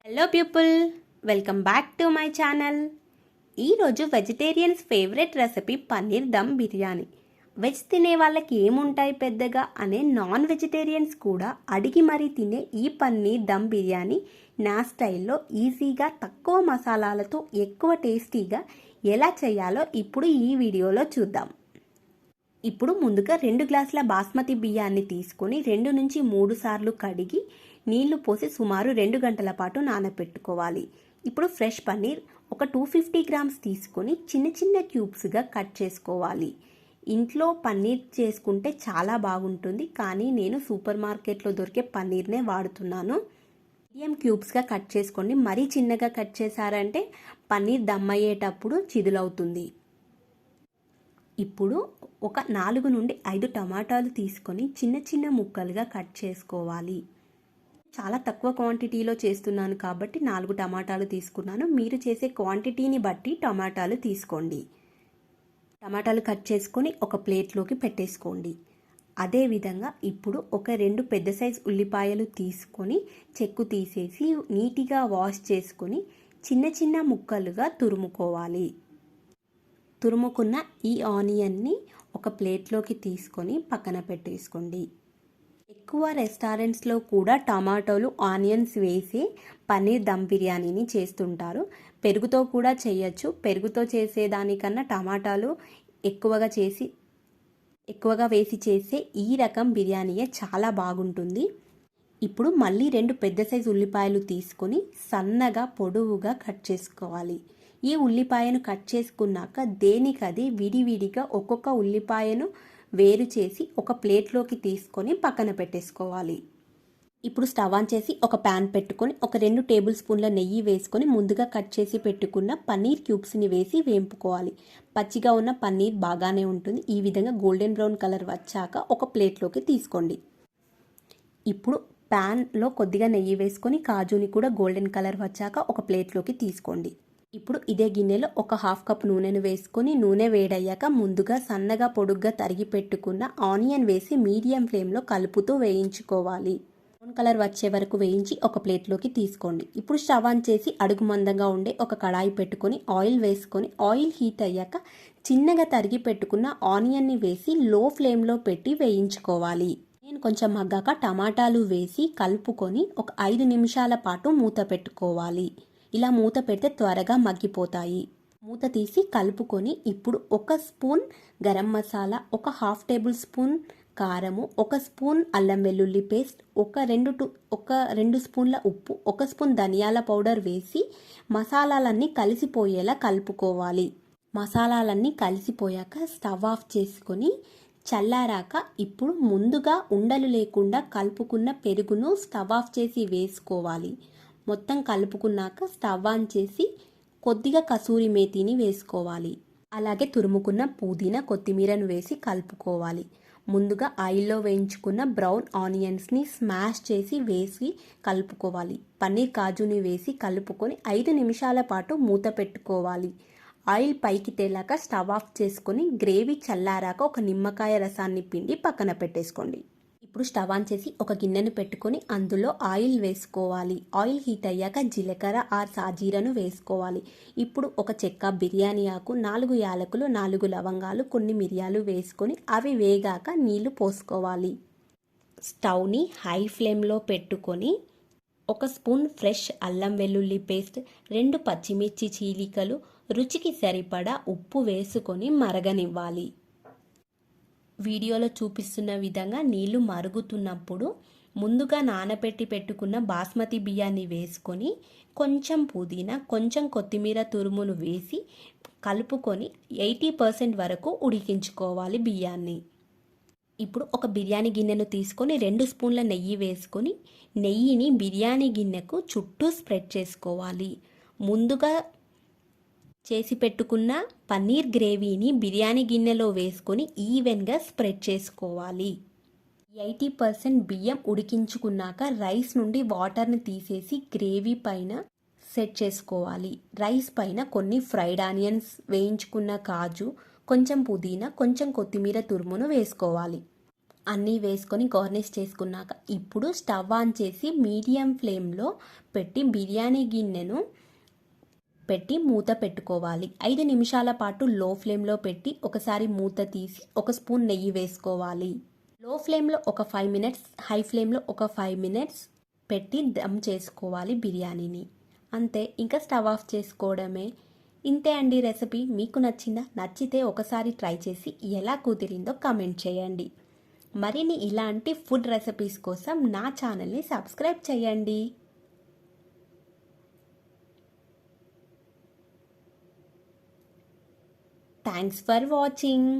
Hello people, welcome back to my channel. ఈరోజు vegetarians favourite recipe paneer dum biryani. Veg తినే వాళ్ళకి ఏముంటాయి పెద్దగా అనే నాన్ వెజిటేరియన్స్ కూడా అడిగి మరీ తినే ఈ పన్నీర్ దమ్ బిర్యానీ నా స్టైల్లో ఈజీగా తక్కువ మసాలాలతో ఎక్కువ టేస్టీగా ఎలా చేయాలో ఇప్పుడు ఈ వీడియోలో చూద్దాం. ఇప్పుడు ముందుగా 2 గ్లాసుల బాస్మతి బియ్యాన్ని తీసుకొని 2 నుంచి 3 సార్లు కడిగి నీళ్లు పోసి సుమారు 2 గంటల పాటు నానబెట్టుకోవాలి. ఇప్పుడు ఫ్రెష్ పన్నీర్ ఒక 250 గ్రామ్స్ తీసుకొని చిన్న చిన్న క్యూబ్స్గా కట్ చేసుకోవాలి. ఇంట్లో పన్నీర్ చేసుకుంటే చాలా బాగుంటుంది, కానీ నేను సూపర్ మార్కెట్లో దొరికే పన్నీర్నే వాడుతున్నాను. మీడియం క్యూబ్స్గా కట్ చేసుకోండి. మరీ చిన్నగా కట్ చేశారంటే పన్నీర్ దమ్ అయ్యేటప్పుడు చిదులవుతుంది. ఇప్పుడు ఒక 4 నుండి 5 టమాటాలు తీసుకొని చిన్న చిన్న ముక్కలుగా కట్ చేసుకోవాలి. చాలా తక్కువ క్వాంటిటీలో చేస్తున్నాను కాబట్టి 4 టమాటాలు తీసుకున్నాను. మీరు చేసే క్వాంటిటీని బట్టి టమాటాలు తీసుకోండి. టమాటాలు కట్ చేసుకొని ఒక ప్లేట్లోకి పెట్టేసుకోండి. అదేవిధంగా ఇప్పుడు ఒక 2 పెద్ద సైజు ఉల్లిపాయలు తీసుకొని చెక్కు తీసేసి నీట్గా వాష్ చేసుకొని చిన్న చిన్న ముక్కలుగా తురుముకోవాలి. తురుముకున్న ఈ ఆనియన్ని ఒక ప్లేట్లోకి తీసుకొని పక్కన పెట్టేసుకోండి. ఎక్కువ రెస్టారెంట్స్లో కూడా టమాటోలు ఆనియన్స్ వేసి పన్నీర్ దమ్ బిర్యానీని చేస్తుంటారు. పెరుగుతో కూడా చేయొచ్చు. పెరుగుతో చేసేదానికన్నా టమాటాలు ఎక్కువగా వేసి చేసే ఈ రకం బిర్యానీయే చాలా బాగుంటుంది. ఇప్పుడు మళ్ళీ 2 పెద్ద సైజు ఉల్లిపాయలు తీసుకొని సన్నగా పొడవుగా కట్ చేసుకోవాలి. ఈ ఉల్లిపాయను కట్ చేసుకున్నాక దేనికది విడివిడిగా ఒక్కొక్క ఉల్లిపాయను వేరు చేసి ఒక ప్లేట్లోకి తీసుకొని పక్కన పెట్టేసుకోవాలి. ఇప్పుడు స్టవ్ ఆన్ చేసి ఒక ప్యాన్ పెట్టుకొని ఒక 2 టేబుల్ స్పూన్ల నెయ్యి వేసుకొని ముందుగా కట్ చేసి పెట్టుకున్న పన్నీర్ క్యూబ్స్ని వేసి వేంపుకోవాలి. పచ్చిగా ఉన్న పన్నీర్ బాగానే ఉంటుంది. ఈ విధంగా గోల్డెన్ బ్రౌన్ కలర్ వచ్చాక ఒక ప్లేట్లోకి తీసుకోండి. ఇప్పుడు ప్యాన్లో కొద్దిగా నెయ్యి వేసుకొని కాజుని కూడా గోల్డెన్ కలర్ వచ్చాక ఒక ప్లేట్లోకి తీసుకోండి. ఇప్పుడు ఇదే గిన్నెలో ఒక 1/2 కప్ నూనెను వేసుకొని నూనె వేడయ్యాక ముందుగా సన్నగా పొడుగ్గా తరిగి పెట్టుకున్న ఆనియన్ వేసి మీడియం ఫ్లేమ్లో కలుపుతూ వేయించుకోవాలి. బ్రౌన్ కలర్ వచ్చే వరకు వేయించి ఒక ప్లేట్లోకి తీసుకోండి. ఇప్పుడు స్టవ్ ఆన్ చేసి అడుగు మందంగా ఉండే ఒక కడాయి పెట్టుకొని ఆయిల్ వేసుకొని ఆయిల్ హీట్ అయ్యాక చిన్నగా తరిగి పెట్టుకున్న ఆనియన్ని వేసి లో ఫ్లేమ్లో పెట్టి వేయించుకోవాలి. నేను కొంచెం మగ్గాక టమాటాలు వేసి కలుపుకొని ఒక 5 నిమిషాల పాటు మూత పెట్టుకోవాలి. ఇలా మూత పెడితే త్వరగా మగ్గిపోతాయి. మూత తీసి కలుపుకొని ఇప్పుడు 1 స్పూన్ గరం మసాలా, ఒక 1/2 టేబుల్ స్పూన్ కారము, 1 స్పూన్ అల్లం వెల్లుల్లి పేస్ట్, ఒక 2 స్పూన్ల ఉప్పు, 1 స్పూన్ ధనియాల పౌడర్ వేసి మసాలాలన్నీ కలిసిపోయేలా కలుపుకోవాలి. మసాలాలన్నీ కలిసిపోయాక స్టవ్ ఆఫ్ చేసుకొని చల్లారాక ఇప్పుడు ముందుగా ఉండలు లేకుండా కలుపుకున్న పెరుగును స్టవ్ ఆఫ్ చేసి వేసుకోవాలి. మొత్తం కలుపుకున్నాక స్టవ్ ఆన్ చేసి కొద్దిగా కసూరి మేతిని వేసుకోవాలి. అలాగే తురుముకున్న పుదీనా, కొత్తిమీరను వేసి కలుపుకోవాలి. ముందుగా ఆయిల్లో వేయించుకున్న బ్రౌన్ ఆనియన్స్ని స్మాష్ చేసి వేసి కలుపుకోవాలి. పన్నీర్ కాజుని వేసి కలుపుకొని 5 నిమిషాల పాటు మూత పెట్టుకోవాలి. ఆయిల్ పైకి తేలాక స్టవ్ ఆఫ్ చేసుకొని గ్రేవీ చల్లారాక ఒక నిమ్మకాయ రసాన్ని పిండి పక్కన పెట్టేసుకోండి. ఇప్పుడు స్టవ్ ఆన్ చేసి ఒక గిన్నెను పెట్టుకొని అందులో ఆయిల్ వేసుకోవాలి. ఆయిల్ హీట్ అయ్యాక జీలకర్ర ఆర్ సాజీరను వేసుకోవాలి. ఇప్పుడు ఒక చెక్క, బిర్యానీ ఆకు, 4 యాలకులు, 4 లవంగాలు, కొన్ని మిరియాలు వేసుకొని అవి వేగాక నీళ్లు పోసుకోవాలి. స్టవ్ని హై ఫ్లేమ్లో పెట్టుకొని 1 స్పూన్ ఫ్రెష్ అల్లం వెల్లుల్లి పేస్ట్, 2 పచ్చిమిర్చి చీలికలు, రుచికి సరిపడా ఉప్పు వేసుకొని మరగనివ్వాలి. వీడియోలో చూపిస్తున్న విధంగా నీళ్లు మరుగుతున్నప్పుడు ముందుగా నానబెట్టి పెట్టుకున్న బాస్మతి బియ్యాన్ని వేసుకొని కొంచెం పుదీనా, కొంచెం కొత్తిమీర తురుమును వేసి కలుపుకొని 80% వరకు ఉడికించుకోవాలి బియ్యాన్ని. ఇప్పుడు ఒక బిర్యానీ గిన్నెను తీసుకొని 2 స్పూన్ల నెయ్యి వేసుకొని నెయ్యిని బిర్యానీ గిన్నెకు చుట్టూ స్ప్రెడ్ చేసుకోవాలి. ముందుగా చేసి పెట్టుకున్న పన్నీర్ గ్రేవీని బిర్యానీ గిన్నెలో వేసుకొని ఈవెన్గా స్ప్రెడ్ చేసుకోవాలి. 80% బియ్యం ఉడికించుకున్నాక రైస్ నుండి వాటర్ని తీసేసి గ్రేవీ పైన సెట్ చేసుకోవాలి. రైస్ పైన కొన్ని ఫ్రైడ్ ఆనియన్స్, వేయించుకున్న కాజు, కొంచెం పుదీనా, కొంచెం కొత్తిమీర తురుమును వేసుకోవాలి. అన్నీ వేసుకొని గార్నిష్ చేసుకున్నాక ఇప్పుడు స్టవ్ ఆన్ చేసి మీడియం ఫ్లేమ్లో పెట్టి బిర్యానీ గిన్నెను పెట్టి మూత పెట్టుకోవాలి. 5 నిమిషాల పాటు లో ఫ్లేమ్లో పెట్టి ఒకసారి మూత తీసి 1 స్పూన్ నెయ్యి వేసుకోవాలి. లో ఫ్లేమ్లో ఒక 5 మినిట్స్, హై ఫ్లేమ్లో ఒక 5 మినిట్స్ పెట్టి దమ్ చేసుకోవాలి బిర్యానీని. అంతే, ఇంకా స్టవ్ ఆఫ్ చేసుకోవడమే. ఇంతే అండి రెసిపీ. మీకు నచ్చిందా? నచ్చితే ఒకసారి ట్రై చేసి ఎలా కుదిరిందో కామెంట్ చేయండి. మరిన్ని ఇలాంటి ఫుడ్ రెసిపీస్ కోసం నా ఛానల్ని సబ్స్క్రైబ్ చేయండి. Thanks for watching.